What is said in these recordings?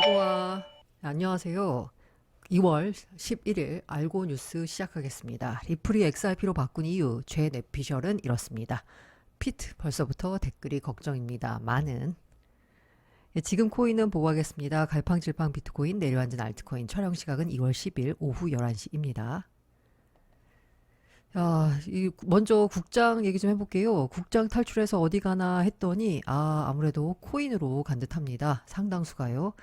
알고와 안녕하세요. 2월 11일 알고 뉴스 시작하겠습니다. 리플이 XRP로 바꾼 이유 죄 내피셜은 이렇습니다. 피트 벌써부터 댓글이 걱정입니다. 많은 지금 코인은 보고하겠습니다. 갈팡질팡 비트코인 내려앉은 알트코인 촬영 시각은 2월 10일 오후 11시입니다. 먼저 국장 얘기 좀 해볼게요. 국장 탈출해서 어디 가나 했더니, 아무래도 코인으로 간 듯합니다. 상당수가요.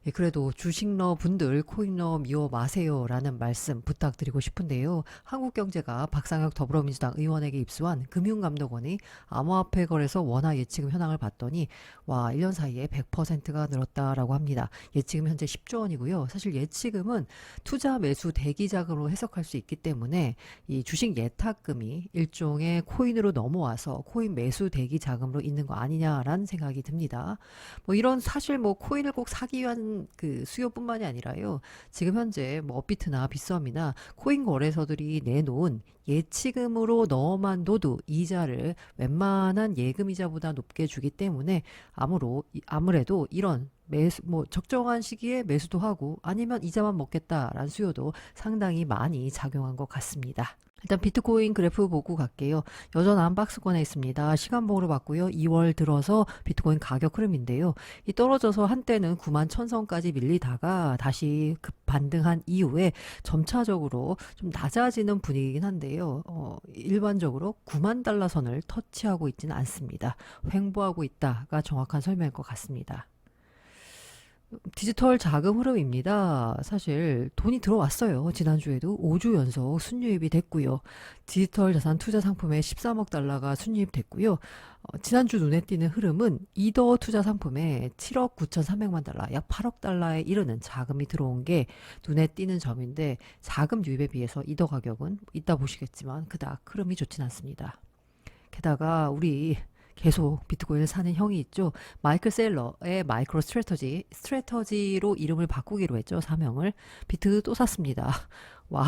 예, 그래도 주식러 분들 코인러 미워 마세요라는 말씀 부탁드리고 싶은데요. 한국경제가 박상혁 더불어민주당 의원에게 입수한 금융감독원이 암호화폐 거래소 원화 예치금 현황을 봤더니, 1년 사이에 100%가 늘었다라고 합니다. 예치금 현재 10조 원이고요. 사실 예치금은 투자 매수 대기 자금으로 해석할 수 있기 때문에 이 주식 예탁금이 일종의 코인으로 넘어와서 코인 매수 대기 자금으로 있는 거 아니냐라는 생각이 듭니다. 이런 사실 코인을 꼭 사기 위한 그 수요뿐만이 아니라요. 지금 현재 업비트나 빗썸이나 코인 거래소들이 내놓은 예치금으로 넣어만 둬도 이자를 웬만한 예금 이자보다 높게 주기 때문에 아무래도 이런 매수, 적정한 시기에 매수도 하고 아니면 이자만 먹겠다라는 수요도 상당히 많이 작용한 것 같습니다. 일단 비트코인 그래프 보고 갈게요. 여전한 박스권에 있습니다. 시간봉으로 봤고요. 2월 들어서 비트코인 가격 흐름인데요. 이 떨어져서 한때는 9만 1000선까지 밀리다가 다시 급 반등한 이후에 점차적으로 좀 낮아지는 분위기긴 한데요. 일반적으로 9만 달러 선을 터치하고 있지는 않습니다. 횡보하고 있다가 정확한 설명일 것 같습니다. 디지털 자금 흐름입니다. 사실 돈이 들어왔어요. 지난주에도 5주 연속 순유입이 됐고요. 디지털 자산 투자 상품에 13억 달러가 순유입 됐고요. 지난주 눈에 띄는 흐름은 이더 투자 상품에 7억 9,300만 달러, 약 8억 달러에 이르는 자금이 들어온 게 눈에 띄는 점인데 자금 유입에 비해서 이더 가격은 이따 보시겠지만 그닥 흐름이 좋진 않습니다. 게다가 우리 계속 비트코인을 사는 형이 있죠. 마이클 셀러의 마이크로 스트래터지로 이름을 바꾸기로 했죠. 사명을. 비트 또 샀습니다. 와우.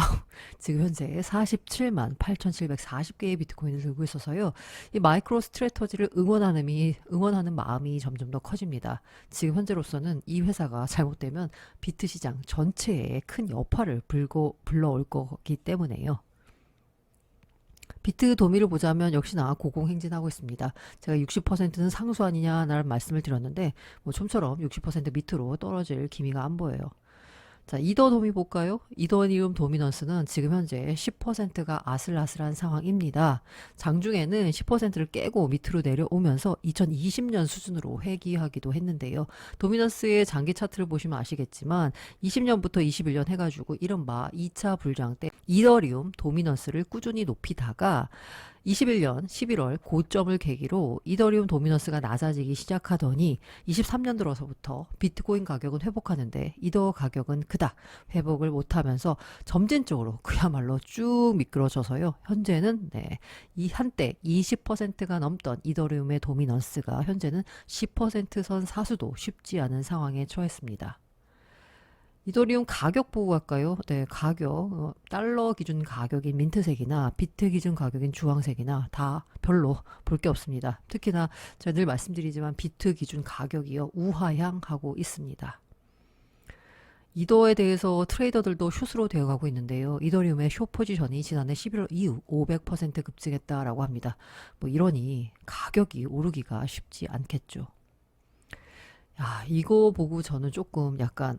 지금 현재 47만 8,740개의 비트코인을 들고 있어서요. 이 마이크로 스트래터지를 응원하는 마음이 점점 더 커집니다. 지금 현재로서는 이 회사가 잘못되면 비트 시장 전체에 큰 여파를 불러올 거기 때문에요. 비트 도미를 보자면 역시나 고공행진하고 있습니다. 제가 60%는 상수 아니냐라는 말씀을 드렸는데 좀처럼 60% 밑으로 떨어질 기미가 안 보여요. 자, 이더 도미 볼까요? 이더리움 도미넌스는 지금 현재 10%가 아슬아슬한 상황입니다. 장중에는 10%를 깨고 밑으로 내려오면서 2020년 수준으로 회귀하기도 했는데요. 도미넌스의 장기 차트를 보시면 아시겠지만 20년부터 21년 해가지고 이른바 2차 불장 때 이더리움 도미넌스를 꾸준히 높이다가 21년 11월 고점을 계기로 이더리움 도미넌스가 낮아지기 시작하더니 23년 들어서부터 비트코인 가격은 회복하는데 이더 가격은 그닥 회복을 못하면서 점진적으로 그야말로 쭉 미끄러져서요. 현재는 이 한때 20%가 넘던 이더리움의 도미넌스가 현재는 10%선 사수도 쉽지 않은 상황에 처했습니다. 이더리움 가격 보고 갈까요? 네, 가격, 달러 기준 가격인 민트색이나 비트 기준 가격인 주황색이나 다 별로 볼 게 없습니다. 특히나 제가 늘 말씀드리지만 비트 기준 가격이요, 우하향하고 있습니다. 이더에 대해서 트레이더들도 숏으로 되어가고 있는데요. 이더리움의 숏 포지션이 지난해 11월 이후 500% 급증했다라고 합니다. 이러니 가격이 오르기가 쉽지 않겠죠. 이거 보고 저는 조금 약간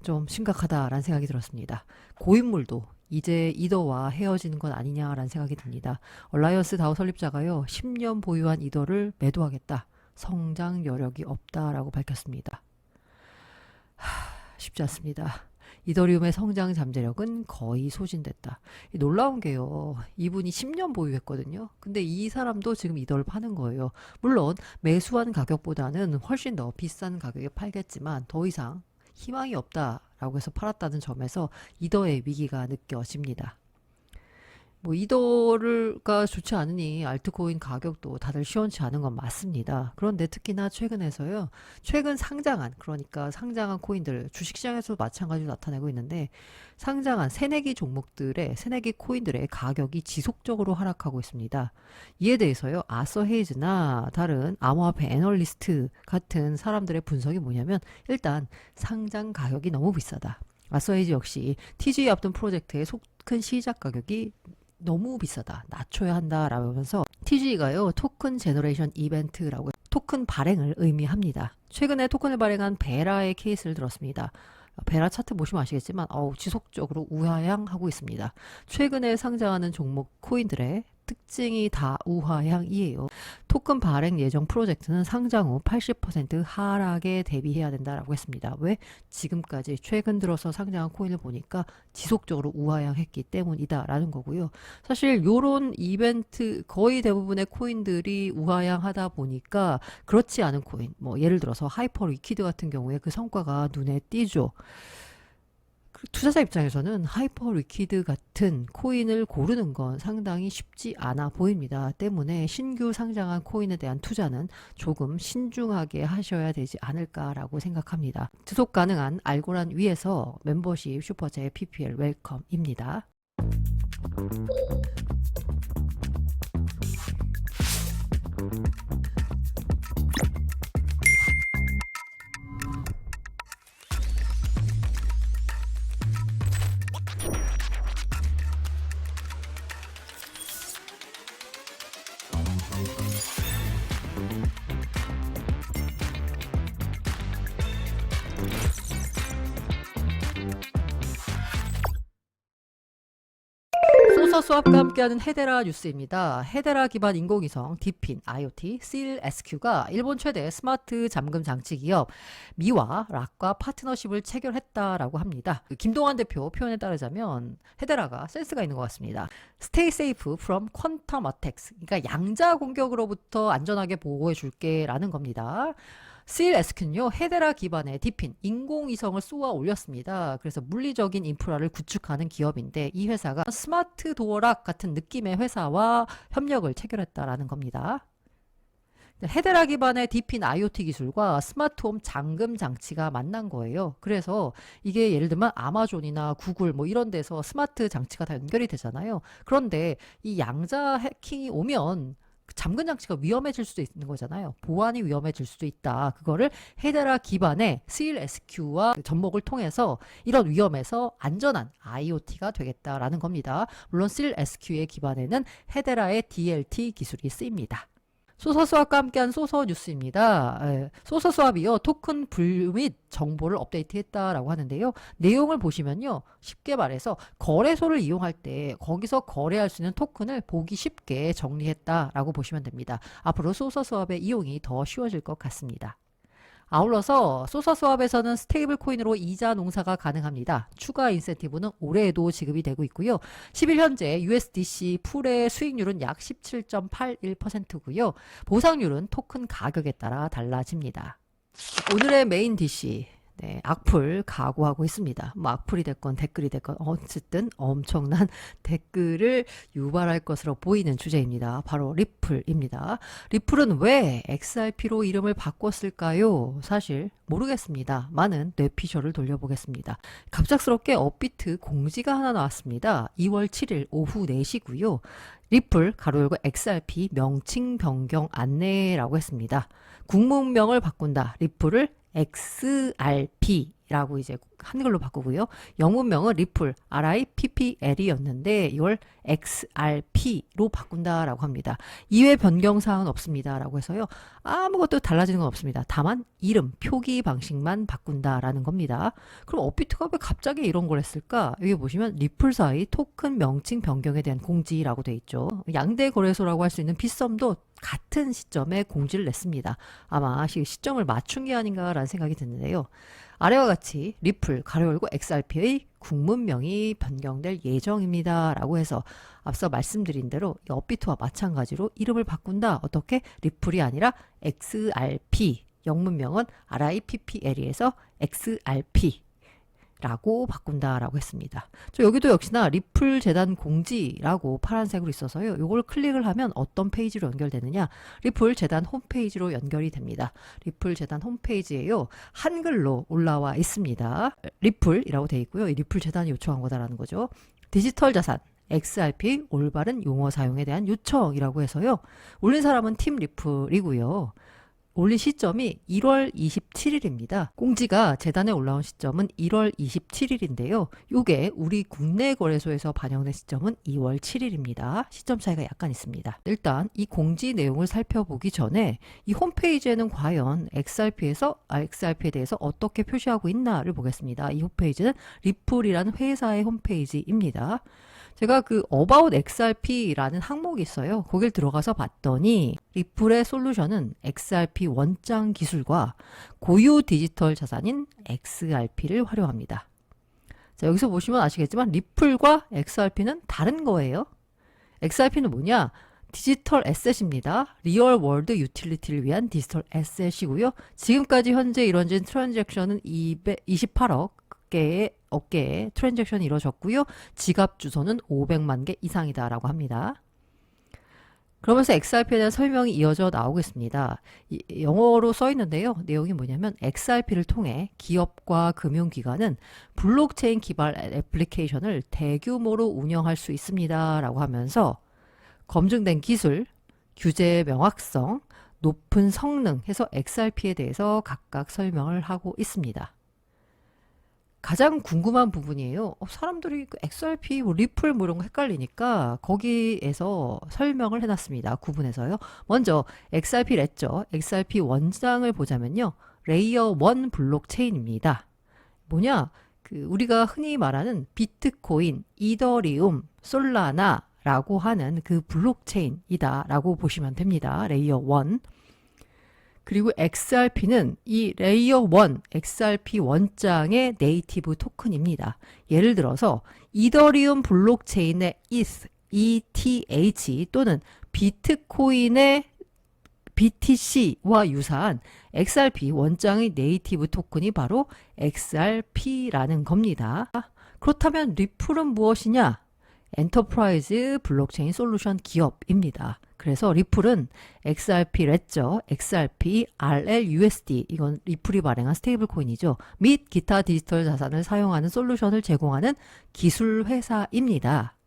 좀 심각하다라는 생각이 들었습니다. 고인물도 이제 이더와 헤어지는 건 아니냐라는 생각이 듭니다. 얼라이언스 다우 설립자가요, 10년 보유한 이더를 매도하겠다. 성장 여력이 없다라고 밝혔습니다. 쉽지 않습니다. 이더리움의 성장 잠재력은 거의 소진됐다. 놀라운 게요, 이분이 10년 보유했거든요. 근데 이 사람도 지금 이더를 파는 거예요. 물론 매수한 가격보다는 훨씬 더 비싼 가격에 팔겠지만 더 이상 희망이 없다라고 해서 팔았다는 점에서 이더의 위기가 느껴집니다. 뭐 이더가 좋지 않으니 알트코인 가격도 다들 시원치 않은 건 맞습니다. 그런데 특히나 최근에서요. 최근 상장한 그러니까 상장한 코인들 주식시장에서도 마찬가지로 나타내고 있는데 상장한 새내기 종목들의 새내기 코인들의 가격이 지속적으로 하락하고 있습니다. 이에 대해서요. 아서 헤이즈나 다른 암호화폐 애널리스트 같은 사람들의 분석이 뭐냐면 일단 상장 가격이 너무 비싸다. 아서 헤이즈 역시 TGE 앞둔 프로젝트의 속 큰 시작 가격이 너무 비싸다. 낮춰야 한다라고 하면서 TGE가요. 토큰 제너레이션 이벤트라고 토큰 발행을 의미합니다. 최근에 토큰을 발행한 베라의 케이스를 들었습니다. 베라 차트 보시면 아시겠지만 지속적으로 우하향하고 있습니다. 최근에 상장하는 종목 코인들의 특징이 다 우하향이에요. 토큰 발행 예정 프로젝트는 상장 후 80% 하락에 대비해야 된다라고 했습니다. 왜? 지금까지 최근 들어서 상장한 코인을 보니까 지속적으로 우하향했기 때문이다라는 거고요. 사실 요런 이벤트 거의 대부분의 코인들이 우하향하다 보니까 그렇지 않은 코인, 뭐 예를 들어서 하이퍼 리퀴드 같은 경우에 그 성과가 눈에 띄죠. 투자자 입장에서는 하이퍼 리퀴드 같은 코인을 고르는 건 상당히 쉽지 않아 보입니다. 때문에 신규 상장한 코인에 대한 투자는 조금 신중하게 하셔야 되지 않을까라고 생각합니다. 지속 가능한 알고란 위에서 멤버십 슈퍼챗 PPL 웰컴입니다. 소서 수업과 함께하는 헤데라 뉴스입니다. 헤데라 기반 인공위성 디핀 IoT seal SQ가 일본 최대 스마트 잠금 장치 기업 미와 락과 파트너십을 체결했다라고 합니다. 김동완 대표 표현에 따르자면 헤데라가 센스가 있는 것 같습니다. Stay safe from quantum attacks. 그러니까 양자 공격으로부터 안전하게 보호해 줄게라는 겁니다. CLSQ는요, 헤데라 기반의 디핀, 인공위성을 쏘아 올렸습니다. 그래서 물리적인 인프라를 구축하는 기업인데 이 회사가 스마트 도어락 같은 느낌의 회사와 협력을 체결했다라는 겁니다. 헤데라 기반의 디핀 IoT 기술과 스마트홈 잠금 장치가 만난 거예요. 그래서 이게 예를 들면 아마존이나 구글 뭐 이런 데서 스마트 장치가 다 연결이 되잖아요. 그런데 이 양자 해킹이 오면 잠금 장치가 위험해질 수도 있는 거잖아요. 보안이 위험해질 수도 있다. 그거를 헤데라 기반의 CLSQ와 접목을 통해서 이런 위험에서 안전한 IoT가 되겠다라는 겁니다. 물론 CLSQ의 기반에는 헤데라의 DLT 기술이 쓰입니다. 소서 수합과 함께한 소서 뉴스입니다. 소서 수합이요. 토큰 분류 및 정보를 업데이트했다라고 하는데요. 내용을 보시면요. 쉽게 말해서 거래소를 이용할 때 거기서 거래할 수 있는 토큰을 보기 쉽게 정리했다라고 보시면 됩니다. 앞으로 소서 수합의 이용이 더 쉬워질 것 같습니다. 아울러서 소서 수합에서는 스테이블 코인으로 이자 농사가 가능합니다. 추가 인센티브는 올해에도 지급이 되고 있고요. 10일 현재 USDC 풀의 수익률은 약 17.81%고요. 보상률은 토큰 가격에 따라 달라집니다. 오늘의 메인 DC. 네, 악플 각오하고 있습니다. 뭐 악플이 됐건 댓글이 됐건 어쨌든 엄청난 댓글을 유발할 것으로 보이는 주제입니다. 바로 리플입니다. 리플은 왜 XRP로 이름을 바꿨을까요? 사실 모르겠습니다. 많은 뇌피셜을 돌려보겠습니다. 갑작스럽게 업비트 공지가 하나 나왔습니다. 2월 7일 오후 4시고요. 리플 가로 열고 XRP 명칭 변경 안내라고 했습니다. 국문명을 바꾼다. 리플을 XRP라고 이제 한글로 바꾸고요. 영문명은 리플 RIPPL이었는데 이걸 XRP로 바꾼다라고 합니다. 이외 변경사항은 없습니다라고 해서요. 아무것도 달라지는 건 없습니다. 다만 이름, 표기 방식만 바꾼다라는 겁니다. 그럼 업비트가 왜 갑자기 이런 걸 했을까? 여기 보시면 리플사의 토큰 명칭 변경에 대한 공지라고 돼 있죠. 양대 거래소라고 할 수 있는 빗썸도 같은 시점에 공지를 냈습니다. 아마 시점을 맞춘 게 아닌가라는 생각이 드는데요. 아래와 같이 리플 가로 열고 XRP의 국문명이 변경될 예정입니다. 라고 해서 앞서 말씀드린 대로 업비트와 마찬가지로 이름을 바꾼다. 어떻게? 리플이 아니라 XRP, 영문명은 RIPPL에서 XRP 라고 바꾼다라고 했습니다. 여기도 역시나 리플 재단 공지라고 파란색으로 있어서요. 이걸 클릭을 하면 어떤 페이지로 연결되느냐? 리플 재단 홈페이지로 연결이 됩니다. 리플 재단 홈페이지에요. 한글로 올라와 있습니다. 리플이라고 되어 있고요. 이 리플 재단이 요청한 거다라는 거죠. 디지털 자산 XRP 올바른 용어 사용에 대한 요청이라고 해서요. 올린 사람은 팀 리플이고요. 올린 시점이 1월 27일입니다. 공지가 재단에 올라온 시점은 1월 27일인데요. 요게 우리 국내 거래소에서 반영된 시점은 2월 7일입니다. 시점 차이가 약간 있습니다. 일단 이 공지 내용을 살펴보기 전에 이 홈페이지에는 과연 XRP에 대해서 어떻게 표시하고 있나를 보겠습니다. 이 홈페이지는 리플이라는 회사의 홈페이지입니다. 제가 그 About XRP라는 항목이 있어요. 거길 들어가서 봤더니 리플의 솔루션은 XRP 원장 기술과 고유 디지털 자산인 XRP를 활용합니다. 자, 여기서 보시면 아시겠지만 리플과 XRP는 다른 거예요. XRP는 뭐냐? 디지털 에셋입니다. 리얼 월드 유틸리티를 위한 디지털 에셋이고요. 지금까지 현재 이루어진 트랜잭션은 28억 개의 트랜잭션이 이루어졌고요. 지갑 주소는 500만 개 이상이다라고 합니다. 그러면서 XRP에 대한 설명이 이어져 나오겠습니다. 영어로 써 있는데요. 내용이 뭐냐면 XRP를 통해 기업과 금융기관은 블록체인 기반 애플리케이션을 대규모로 운영할 수 있습니다. 라고 하면서 검증된 기술, 규제의 명확성, 높은 성능 해서 XRP에 대해서 각각 설명을 하고 있습니다. 가장 궁금한 부분이에요. 사람들이 XRP, 리플 이런 거 헷갈리니까 거기에서 설명을 해놨습니다. 구분해서요. 먼저 XRP ledger, XRP 원장을 보자면요. 레이어 1 블록체인입니다. 뭐냐? 우리가 흔히 말하는 비트코인, 이더리움, 솔라나 라고 하는 그 블록체인이다 라고 보시면 됩니다. 레이어 1. 그리고 XRP는 이 레이어 1 XRP 원장의 네이티브 토큰입니다. 예를 들어서 이더리움 블록체인의 ETH 또는 비트코인의 BTC와 유사한 XRP 원장의 네이티브 토큰이 바로 XRP라는 겁니다. 그렇다면 리플은 무엇이냐? 엔터프라이즈 블록체인 솔루션 기업입니다. 그래서 리플은 XRP 레저, XRP, RLUSD, 이건 리플이 발행한 스테이블 코인이죠. 및 기타 디지털 자산을 사용하는 솔루션을 제공하는 기술 회사입니다.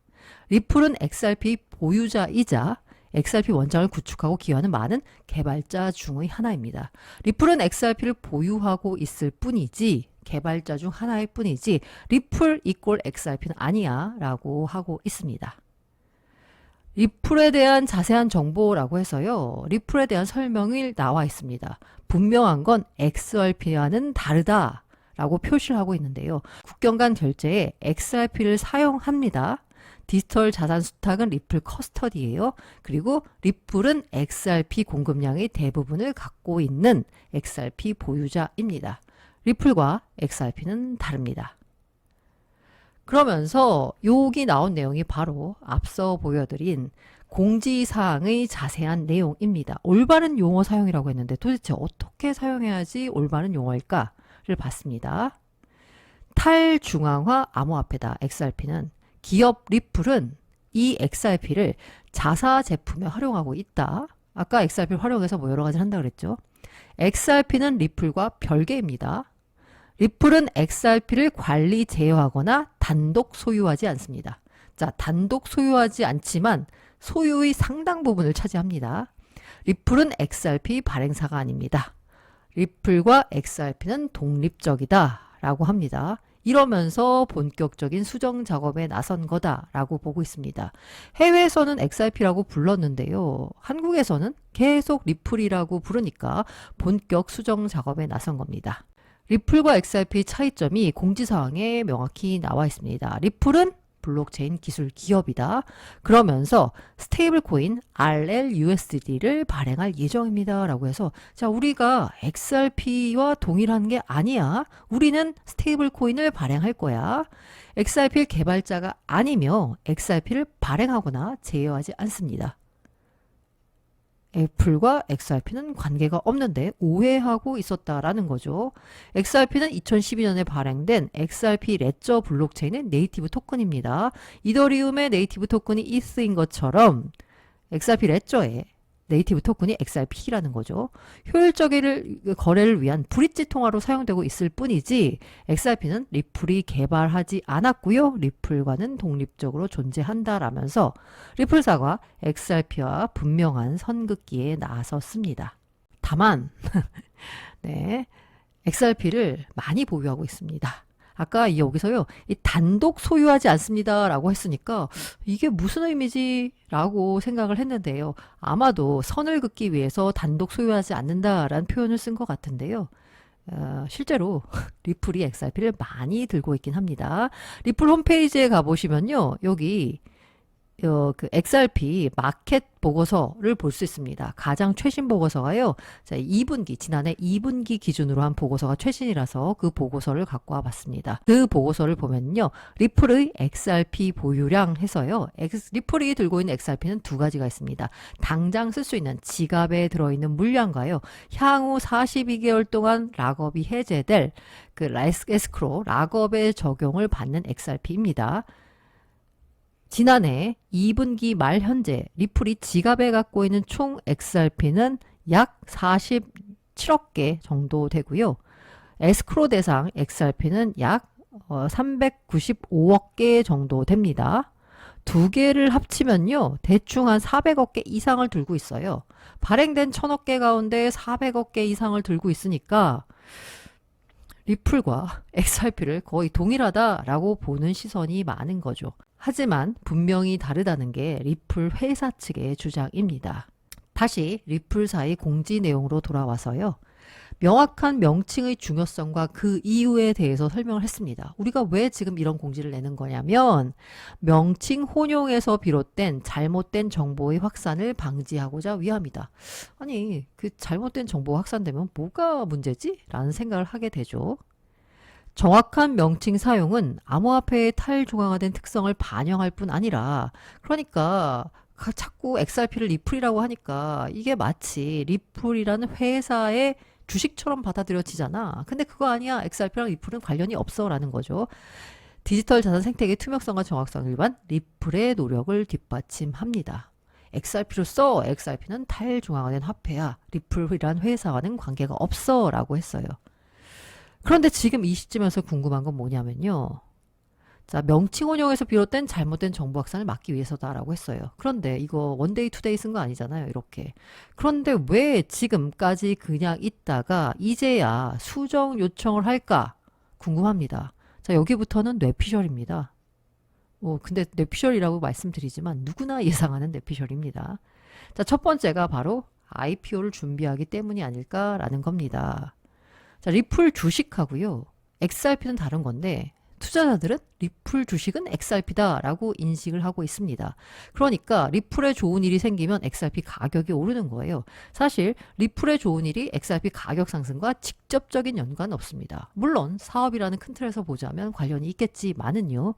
리플은 XRP 보유자이자 XRP 원장을 구축하고 기여하는 많은 개발자 중의 하나입니다. 리플은 XRP를 보유하고 있을 뿐이지 개발자 중 하나일 뿐이지 리플 이꼴 XRP는 아니야 라고 하고 있습니다. 리플에 대한 자세한 정보라고 해서요. 리플에 대한 설명이 나와 있습니다. 분명한 건 XRP와는 다르다 라고 표시를 하고 있는데요. 국경 간 결제에 XRP를 사용합니다. 디지털 자산 수탁은 리플 커스터디예요. 그리고 리플은 XRP 공급량의 대부분을 갖고 있는 XRP 보유자입니다. 리플과 XRP는 다릅니다. 그러면서 여기 나온 내용이 바로 앞서 보여드린 공지사항의 자세한 내용입니다. 올바른 용어 사용이라고 했는데 도대체 어떻게 사용해야지 올바른 용어일까를 봤습니다. 탈중앙화 암호화폐다. XRP는 기업 리플은 이 XRP를 자사 제품에 활용하고 있다. 아까 XRP를 활용해서 여러 가지를 한다 그랬죠. XRP는 리플과 별개입니다. 리플은 XRP를 관리 제어하거나 단독 소유하지 않습니다. 자, 단독 소유하지 않지만 소유의 상당 부분을 차지합니다. 리플은 XRP 발행사가 아닙니다. 리플과 XRP는 독립적이다 라고 합니다. 이러면서 본격적인 수정 작업에 나선 거다라고 보고 있습니다. 해외에서는 XRP라고 불렀는데요. 한국에서는 계속 리플이라고 부르니까 본격 수정 작업에 나선 겁니다. 리플과 XRP의 차이점이 공지사항에 명확히 나와 있습니다. 리플은 블록체인 기술 기업이다. 그러면서 스테이블 코인 RLUSD를 발행할 예정입니다. 라고 해서 자, 우리가 XRP와 동일한 게 아니야. 우리는 스테이블 코인을 발행할 거야. XRP 개발자가 아니며 XRP를 발행하거나 제어하지 않습니다. 애플과 XRP는 관계가 없는데 오해하고 있었다라는 거죠. XRP는 2012년에 발행된 XRP 레저 블록체인의 네이티브 토큰입니다. 이더리움의 네이티브 토큰이 이스인 것처럼 XRP 레저의 네이티브 토큰이 XRP라는 거죠. 효율적인 거래를 위한 브릿지 통화로 사용되고 있을 뿐이지 XRP는 리플이 개발하지 않았고요. 리플과는 독립적으로 존재한다라면서 리플사가 XRP와 분명한 선긋기에 나섰습니다. 다만 네, XRP를 많이 보유하고 있습니다. 아까 여기서요, 이 단독 소유하지 않습니다 라고 했으니까 이게 무슨 의미지? 라고 생각을 했는데요. 아마도 선을 긋기 위해서 단독 소유하지 않는다라는 표현을 쓴 것 같은데요. 실제로 리플이 XRP를 많이 들고 있긴 합니다. 리플 홈페이지에 가보시면요. 여기 그 XRP 마켓 보고서를 볼 수 있습니다. 가장 최신 보고서가요. 자, 2분기, 지난해 2분기 기준으로 한 보고서가 최신이라서 그 보고서를 갖고 와봤습니다. 그 보고서를 보면요. 리플의 XRP 보유량 해서요. 리플이 들고 있는 XRP는 두 가지가 있습니다. 당장 쓸 수 있는 지갑에 들어있는 물량과요. 향후 42개월 동안 락업이 해제될 그 에스크로 락업의 적용을 받는 XRP입니다. 지난해 2분기 말 현재 리플이 지갑에 갖고 있는 총 XRP는 약 47억 개 정도 되고요. 에스크로 대상 XRP는 약 395억 개 정도 됩니다. 두 개를 합치면요. 대충 한 400억 개 이상을 들고 있어요. 발행된 1000억 개 가운데 400억 개 이상을 들고 있으니까 리플과 XRP를 거의 동일하다라고 보는 시선이 많은 거죠. 하지만 분명히 다르다는 게 리플 회사 측의 주장입니다. 다시 리플사의 공지 내용으로 돌아와서요. 명확한 명칭의 중요성과 그 이유에 대해서 설명을 했습니다. 우리가 왜 지금 이런 공지를 내는 거냐면 명칭 혼용에서 비롯된 잘못된 정보의 확산을 방지하고자 위함이다. 아니, 그 잘못된 정보 확산되면 뭐가 문제지? 라는 생각을 하게 되죠. 정확한 명칭 사용은 암호화폐의 탈중앙화된 특성을 반영할 뿐 아니라 그러니까 자꾸 XRP를 리플이라고 하니까 이게 마치 리플이라는 회사의 주식처럼 받아들여지잖아. 근데 그거 아니야. XRP랑 리플은 관련이 없어 라는 거죠. 디지털 자산 생태계의 투명성과 정확성 일반 리플의 노력을 뒷받침합니다. XRP로서 XRP는 탈중앙화된 화폐야. 리플이란 회사와는 관계가 없어 라고 했어요. 그런데 지금 이 시점에서 궁금한 건 뭐냐면요. 자, 명칭 혼용에서 비롯된 잘못된 정보 확산을 막기 위해서다라고 했어요. 그런데 이거 원데이 투데이 쓴 거 아니잖아요. 이렇게. 그런데 왜 지금까지 그냥 있다가 이제야 수정 요청을 할까? 궁금합니다. 자, 여기부터는 뇌피셜입니다. 근데 뇌피셜이라고 말씀드리지만 누구나 예상하는 뇌피셜입니다. 자, 첫 번째가 바로 IPO를 준비하기 때문이 아닐까라는 겁니다. 자, 리플 주식하고요. XRP는 다른 건데 투자자들은 리플 주식은 XRP다라고 인식을 하고 있습니다. 그러니까 리플에 좋은 일이 생기면 XRP 가격이 오르는 거예요. 사실 리플에 좋은 일이 XRP 가격 상승과 직접적인 연관은 없습니다. 물론 사업이라는 큰 틀에서 보자면 관련이 있겠지만은요.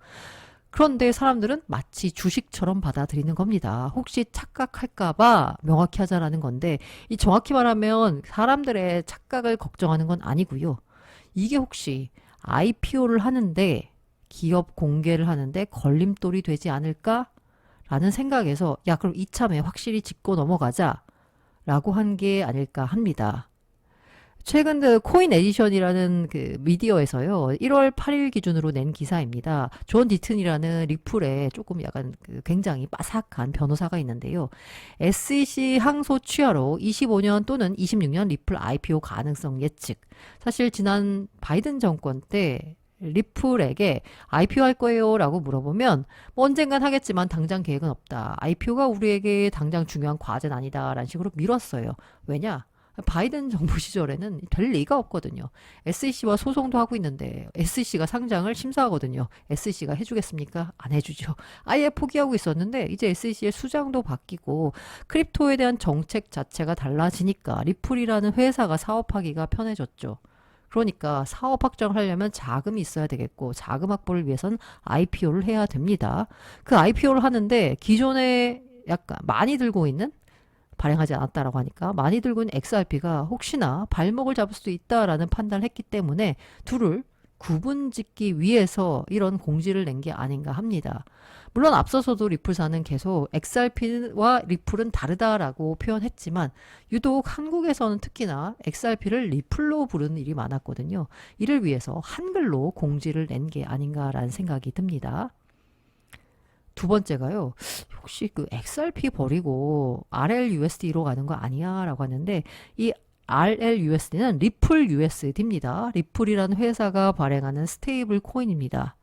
그런데 사람들은 마치 주식처럼 받아들이는 겁니다. 혹시 착각할까봐 명확히 하자라는 건데 이 정확히 말하면 사람들의 착각을 걱정하는 건 아니고요. 이게 혹시 IPO를 하는데 기업 공개를 하는데 걸림돌이 되지 않을까라는 생각에서 야 그럼 이참에 확실히 짚고 넘어가자 라고 한 게 아닐까 합니다. 최근 그 코인 에디션이라는 그 미디어에서요. 1월 8일 기준으로 낸 기사입니다. 존 디튼이라는 리플에 조금 약간 그 굉장히 빠삭한 변호사가 있는데요. SEC 항소 취하로 25년 또는 26년 리플 IPO 가능성 예측. 사실 지난 바이든 정권 때 리플에게 IPO 할 거예요 라고 물어보면 뭐 언젠간 하겠지만 당장 계획은 없다. IPO가 우리에게 당장 중요한 과제는 아니다 라는 식으로 미뤘어요. 왜냐? 바이든 정부 시절에는 별 리가 없거든요. SEC와 소송도 하고 있는데 SEC가 상장을 심사하거든요. SEC가 해주겠습니까? 안 해주죠. 아예 포기하고 있었는데 이제 SEC의 수장도 바뀌고 크립토에 대한 정책 자체가 달라지니까 리플이라는 회사가 사업하기가 편해졌죠. 그러니까 사업 확장을 하려면 자금이 있어야 되겠고 자금 확보를 위해선 IPO를 해야 됩니다. 그 IPO를 하는데 기존에 약간 많이 들고 있는 발행하지 않았다라고 하니까 많이 들고 있는 XRP가 혹시나 발목을 잡을 수도 있다라는 판단을 했기 때문에 둘을 구분짓기 위해서 이런 공지를 낸 게 아닌가 합니다. 물론 앞서서도 리플사는 계속 XRP와 리플은 다르다라고 표현했지만 유독 한국에서는 특히나 XRP를 리플로 부르는 일이 많았거든요. 이를 위해서 한글로 공지를 낸 게 아닌가라는 생각이 듭니다. 두 번째가요. 혹시 그 XRP 버리고 RLUSD로 가는 거 아니야? 라고 하는데 이 RLUSD는 리플 USD입니다. 리플이라는 회사가 발행하는 스테이블 코인입니다.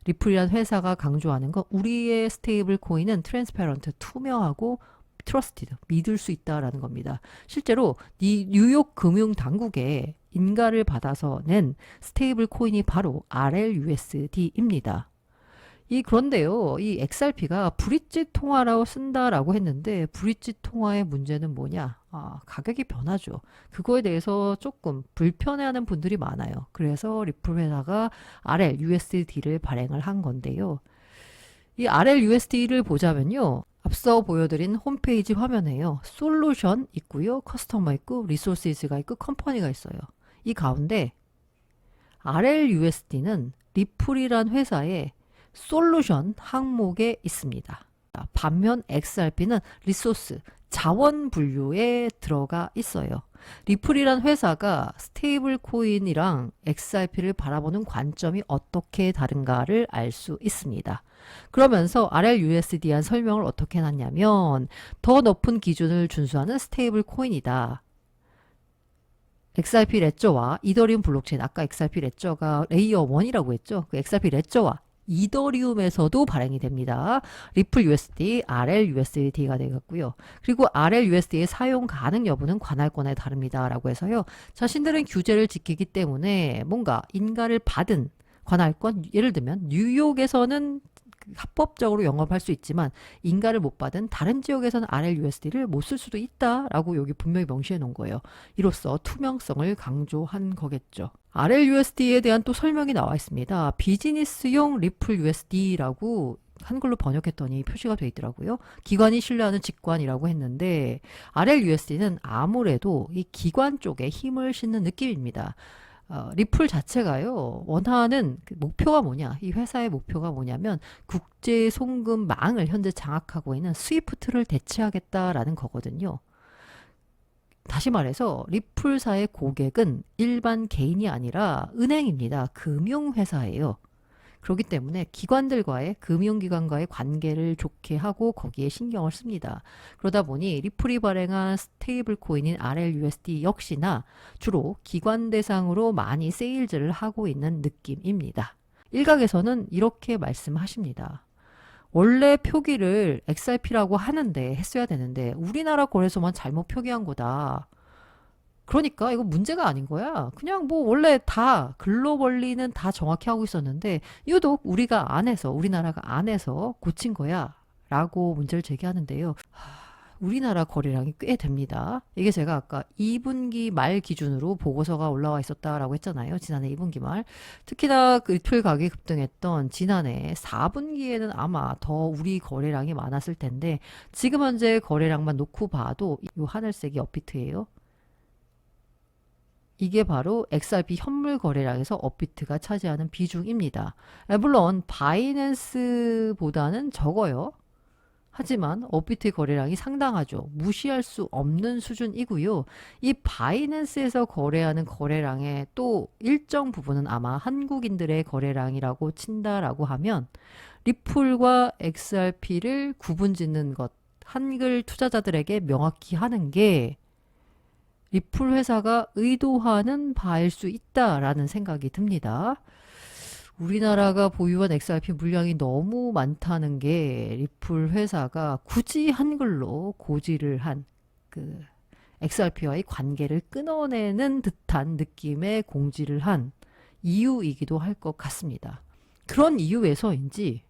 리플이라는 회사가 강조하는 거 우리의 스테이블 코인은 트랜스페런트, 투명하고 트러스티드, 믿을 수 있다라는 겁니다. 실제로 이 뉴욕 금융 당국에 인가를 받아서 낸 스테이블 코인이 바로 RLUSD입니다. 그런데요, 이 XRP가 브릿지 통화라고 쓴다라고 했는데, 브릿지 통화의 문제는 뭐냐? 가격이 변하죠. 그거에 대해서 조금 불편해하는 분들이 많아요. 그래서 리플 회사가 RLUSD를 발행을 한 건데요. 이 RLUSD를 보자면요. 앞서 보여드린 홈페이지 화면에요. 솔루션 있고요. 커스터머 있고, 리소시즈가 있고, 컴퍼니가 있어요. 이 가운데 RLUSD는 리플이란 회사의 솔루션 항목에 있습니다. 반면 XRP는 리소스, 자원 분류에 들어가 있어요. 리플이란 회사가 스테이블 코인이랑 XRP를 바라보는 관점이 어떻게 다른가를 알 수 있습니다. 그러면서 RLUSD에 한 설명을 어떻게 해놨냐면 더 높은 기준을 준수하는 스테이블 코인이다. XRP 레저와 이더리움 블록체인, 아까 XRP 레저가 레이어 1이라고 했죠. 그 XRP 레저와 이더리움에서도 발행이 됩니다. 리플 USD, RLUSD가 되겠고요. 그리고 RLUSD의 사용 가능 여부는 관할권에 다릅니다. 라고 해서요. 자신들은 규제를 지키기 때문에 뭔가 인가를 받은 관할권, 예를 들면 뉴욕에서는 합법적으로 영업할 수 있지만 인가를 못 받은 다른 지역에서는 RLUSD를 못 쓸 수도 있다라고 여기 분명히 명시해 놓은 거예요. 이로써 투명성을 강조한 거겠죠. RLUSD에 대한 또 설명이 나와 있습니다. 비즈니스용 리플 USD라고 한글로 번역했더니 표시가 되어 있더라고요. 기관이 신뢰하는 직관이라고 했는데 RLUSD는 아무래도 이 기관 쪽에 힘을 싣는 느낌입니다. 리플 자체가요, 원하는 그 목표가 뭐냐, 이 회사의 목표가 뭐냐면 국제 송금망을 현재 장악하고 있는 스위프트를 대체하겠다라는 거거든요. 다시 말해서 리플사의 고객은 일반 개인이 아니라 은행입니다. 금융회사예요. 그렇기 때문에 기관들과의 금융기관과의 관계를 좋게 하고 거기에 신경을 씁니다. 그러다 보니 리플이 발행한 스테이블 코인인 RLUSD 역시나 주로 기관 대상으로 많이 세일즈를 하고 있는 느낌입니다. 일각에서는 이렇게 말씀하십니다. 원래 표기를 XRP라고 하는데 했어야 되는데 우리나라 거래소만 잘못 표기한 거다. 그러니까 이거 문제가 아닌 거야. 그냥 뭐 원래 다 글로벌리는 다 정확히 하고 있었는데 유독 우리가 안에서 우리나라가 안에서 고친 거야 라고 문제를 제기하는데요. 우리나라 거래량이 꽤 됩니다. 이게 제가 아까 2분기 말 기준으로 보고서가 올라와 있었다라고 했잖아요. 지난해 2분기 말. 특히나 그 리플 가격이 급등했던 지난해 4분기에는 아마 더 우리 거래량이 많았을 텐데 지금 현재 거래량만 놓고 봐도 이 하늘색이 업비트예요. 이게 바로 XRP 현물 거래량에서 업비트가 차지하는 비중입니다. 물론 바이낸스보다는 적어요. 하지만 업비트 거래량이 상당하죠. 무시할 수 없는 수준이고요. 이 바이낸스에서 거래하는 거래량의 또 일정 부분은 아마 한국인들의 거래량이라고 친다라고 하면 리플과 XRP를 구분짓는 것, 한글 투자자들에게 명확히 하는 게 리플 회사가 의도하는 바일 수 있다라는 생각이 듭니다. 우리나라가 보유한 XRP 물량이 너무 많다는 게 리플 회사가 굳이 한글로 고지를 한 그 XRP와의 관계를 끊어내는 듯한 느낌의 공지를 한 이유이기도 할 것 같습니다. 그런 이유에서인지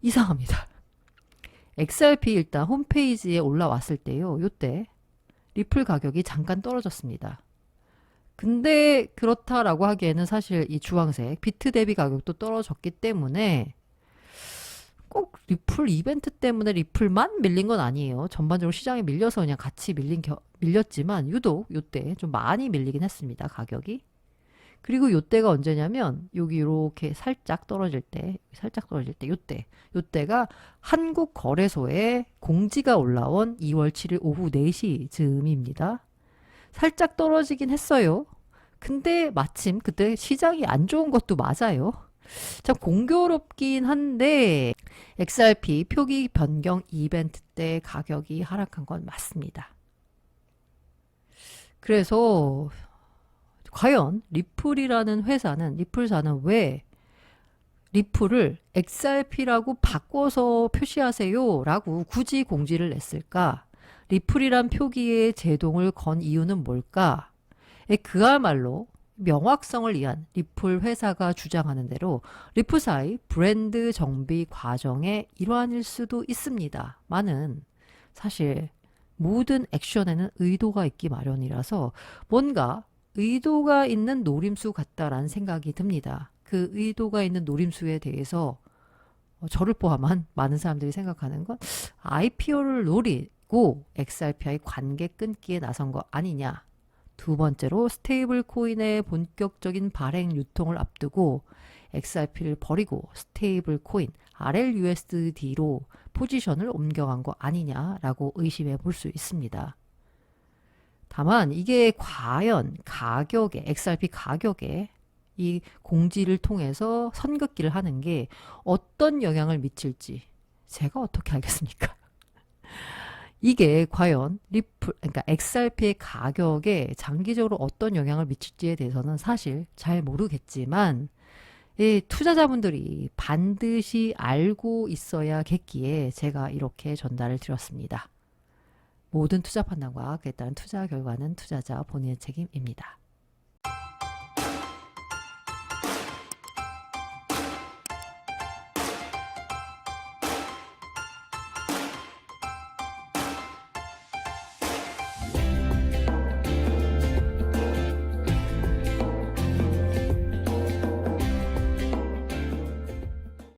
이상합니다. XRP 일단 홈페이지에 올라왔을 때요. 요때 리플 가격이 잠깐 떨어졌습니다. 근데 그렇다라고 하기에는 사실 이 주황색 비트 대비 가격도 떨어졌기 때문에 꼭 리플 이벤트 때문에 리플만 밀린 건 아니에요. 전반적으로 시장에 밀려서 그냥 같이 밀렸지만 유독 요때 좀 많이 밀리긴 했습니다. 가격이. 그리고 요때가 언제냐면 여기 이렇게 살짝 떨어질 때 요때가 한국거래소에 공지가 올라온 2월 7일 오후 4시 즈음입니다. 살짝 떨어지긴 했어요. 근데 마침 그때 시장이 안 좋은 것도 맞아요. 참 공교롭긴 한데 XRP 표기 변경 이벤트 때 가격이 하락한 건 맞습니다. 그래서 과연 리플사는 왜 리플을 XRP라고 바꿔서 표시하세요 라고 굳이 공지를 냈을까? 리플이란 표기에 제동을 건 이유는 뭘까? 그야말로 명확성을 위한 리플 회사가 주장하는 대로 리플사의 브랜드 정비 과정의 일환일 수도 있습니다. 많은 사실 모든 액션에는 의도가 있기 마련이라서 뭔가 의도가 있는 노림수 같다라는 생각이 듭니다. 그 의도가 있는 노림수에 대해서 저를 포함한 많은 사람들이 생각하는 건 IPO를 노리고 XRP와의 관계 끊기에 나선 거 아니냐. 두 번째로 스테이블 코인의 본격적인 발행 유통을 앞두고 XRP를 버리고 스테이블 코인 RLUSD로 포지션을 옮겨간 거 아니냐라고 의심해 볼 수 있습니다. 다만 이게 과연 XRP 가격에 이 공지를 통해서 선긋기를 하는 게 어떤 영향을 미칠지 제가 어떻게 알겠습니까? 이게 과연 그러니까 XRP의 가격에 장기적으로 어떤 영향을 미칠지에 대해서는 사실 잘 모르겠지만 이 투자자분들이 반드시 알고 있어야겠기에 제가 이렇게 전달을 드렸습니다. 모든 투자 판단과 그에 따른 투자 결과는 투자자 본인의 책임입니다.